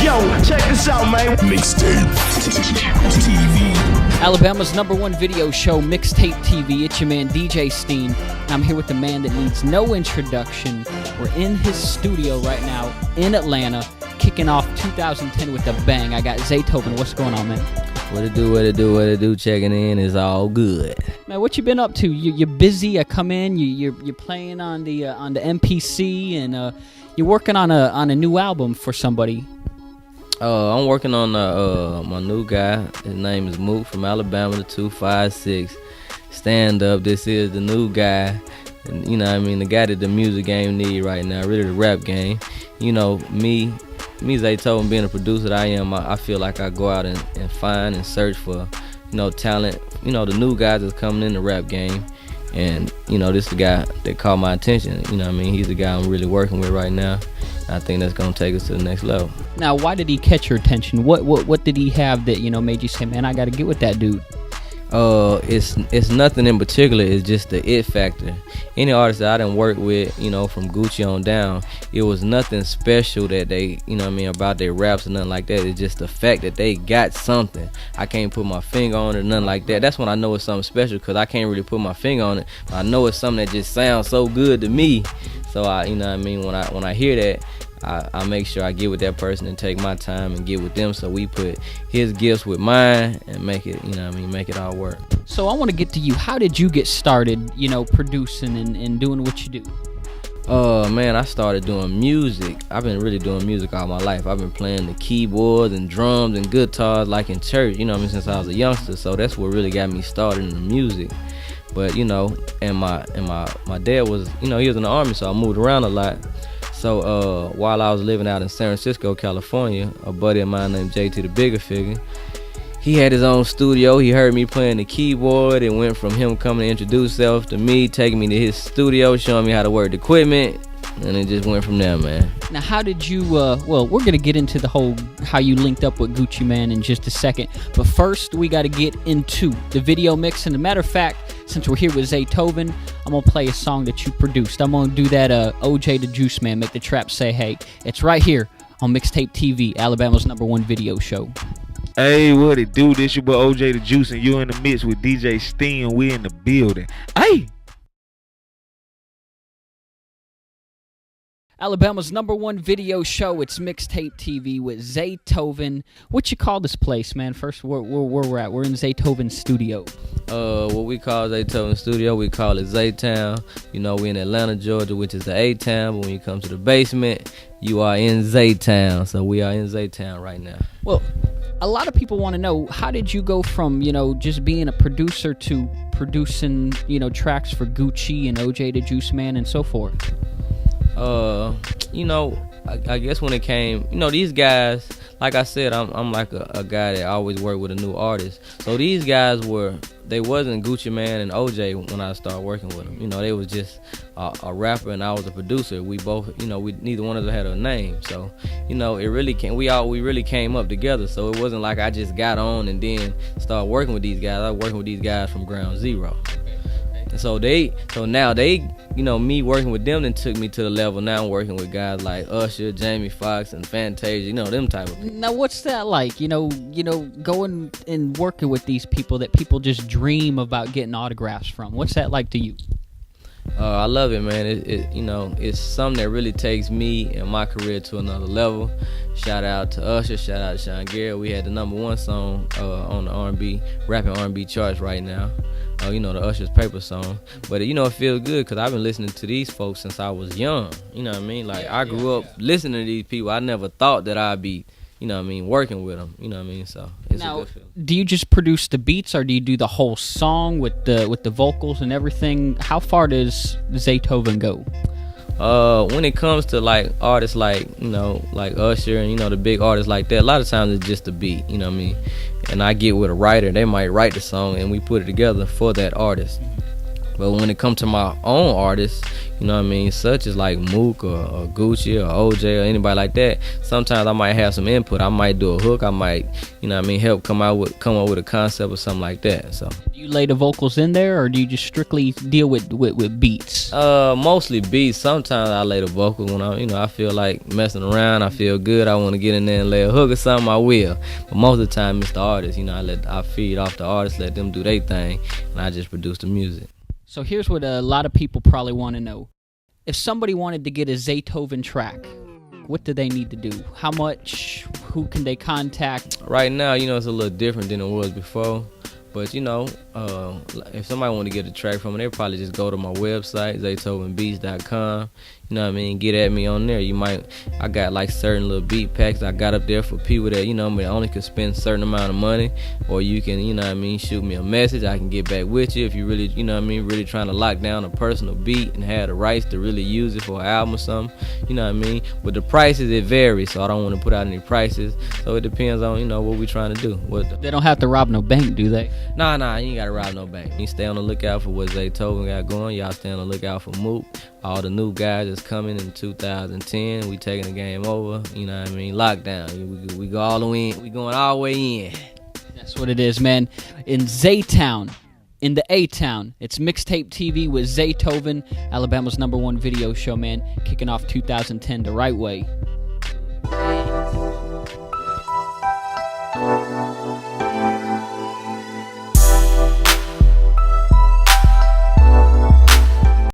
Yo, check this out, man. Mix-tapetv. Alabama's #1 video show, Mix-tapetv. It's your man, DJ Steen. I'm here with the man that needs no introduction. We're in his studio right now in Atlanta, kicking off 2010 with a bang. I got Zaytoven. What's going on, man? What it do, checking in is all good. Man, what you been up to? You're busy. I come in, you're playing on the MPC, and you're working on a new album for somebody. I'm working on my new guy. His name is Mook from Alabama, the 256. Stand up. This is the new guy. And, you know what I mean? The guy that the music game need right now, really the rap game. You know, me Zaytoven, being a producer that I am, I feel like I go out and find and search for, talent. The new guys that's coming in the rap game. And, this is the guy that caught my attention. You know what I mean? He's the guy I'm really working with right now. I think that's going to take us to the next level. Now, why did he catch your attention? What did he have that, made you say, man, I got to get with that dude? It's nothing in particular. It's just the it factor. Any artist that I done worked with, from Gucci on down, it was nothing special that they, about their raps or nothing like that. It's just the fact that they got something. I can't put my finger on it or nothing like that. That's when I know it's something special, because I can't really put my finger on it. But I know it's something that just sounds so good to me. So when I hear that, I make sure I get with that person and take my time and get with them, so we put his gifts with mine and make it, make it all work. So I want to get to you. How did you get started, producing and doing what you do? Man, I started doing music. I've been really doing music all my life. I've been playing the keyboards and drums and guitars like in church, since I was a youngster. So that's what really got me started in the music. But and my dad was, he was in the Army, so I moved around a lot. So while I was living out in San Francisco, California, a buddy of mine named JT, the Bigger Figure, he had his own studio. He heard me playing the keyboard. It went from him coming to introduce himself to me, taking me to his studio, showing me how to work the equipment, and it just went from there, man. Now, how did you, we're going to get into the whole how you linked up with Gucci Mane in just a second. But first, we got to get into the video mix. And as a matter of fact, since we're here with Zaytoven, I'm going to play a song that you produced. I'm going to do that OJ the Juice Man, Make the Trap Say Hey. It's right here on Mix-tapetv, Alabama's #1 video show. Hey, what it do? This your boy OJ the Juice, and you in the mix with DJ Steen. We in the building. Hey! Alabama's #1 video show. It's Mix-tapetv with Zaytoven. What you call this place, man? First, where we're at. We're in Zaytoven's studio. What we call Zaytoven studio, we call it Zaytown. We in Atlanta, Georgia, which is the A-town. But when you come to the basement, you are in Zaytown. So we are in Zaytown right now. Well, a lot of people want to know, how did you go from, just being a producer to producing, tracks for Gucci and OJ the Juice Man and so forth? I guess when it came, these guys, like I said, I'm like a guy that always worked with a new artist. So these guys they wasn't Gucci Mane and OJ when I started working with them. They was just a rapper and I was a producer. We both, we neither one of us had a name. So, it really we really came up together. So it wasn't like I just got on and then started working with these guys. I was working with these guys from ground zero. So now they, me working with them then took me to the level now I'm working with guys like Usher, Jamie Foxx, and Fantasia, them type of people. Now, what's that like? Going and working with these people that people just dream about getting autographs from. What's that like to you? I love it, man. It's something that really takes me and my career to another level. Shout out to Usher, shout out to Sean Garrett. We had the #1 song on the R&B, rapping R&B charts right now. The Usher's Paper song. But it feels good because I've been listening to these folks since I was young. You know what I mean? Like, I grew up listening to these people. I never thought that I'd be, working with them. You know what I mean? So it's a good feeling. Do you just produce the beats, or do you do the whole song with the vocals and everything? How far does Zaytoven go? When it comes to like artists like like Usher and the big artists like that, a lot of times it's just a beat. You know what I mean? And I get with a writer, they might write the song and we put it together for that artist. But when it comes to my own artists, you know what I mean, such as like Mook or Gucci or OJ or anybody like that, sometimes I might have some input. I might do a hook. I might, you know what I mean, help come up with a concept or something like that. So Do you lay the vocals in there, or do you just strictly deal with beats? Mostly beats. Sometimes I lay the vocals when I feel like messing around. I feel good. I want to get in there and lay a hook or something. I will. But most of the time it's the artist. You know, I feed off the artists, let them do their thing, and I just produce the music. So here's what a lot of people probably want to know. If somebody wanted to get a Zaytoven track, what do they need to do? How much? Who can they contact? Right now, you know, it's a little different than it was before. But, you know, if somebody want to get a track from me, they probably just go to my website, zaytovenbeats.com. You know what I mean? Get at me on there. I got like certain little beat packs I got up there for people that, you know, only can spend a certain amount of money. Or you can, you know what I mean, shoot me a message. I can get back with you if you really, you know what I mean, really trying to lock down a personal beat and have the rights to really use it for an album or something. You know what I mean? With the prices, it varies, so I don't want to put out any prices. So it depends on, you know, what we trying to do. They don't have to rob no bank, do they? Nah, you ain't got to rob no bank. You stay on the lookout for what Zaytoven got going. Y'all stay on the lookout for Mook. All the new guys that's coming in 2010. We taking the game over. You know what I mean? Lockdown. We go all the way in. We going all the way in. That's what it is, man. In Zaytown, in the A-Town, it's mix-tapetv with Zaytoven, Alabama's #1 video show, man. Kicking off 2010 the right way.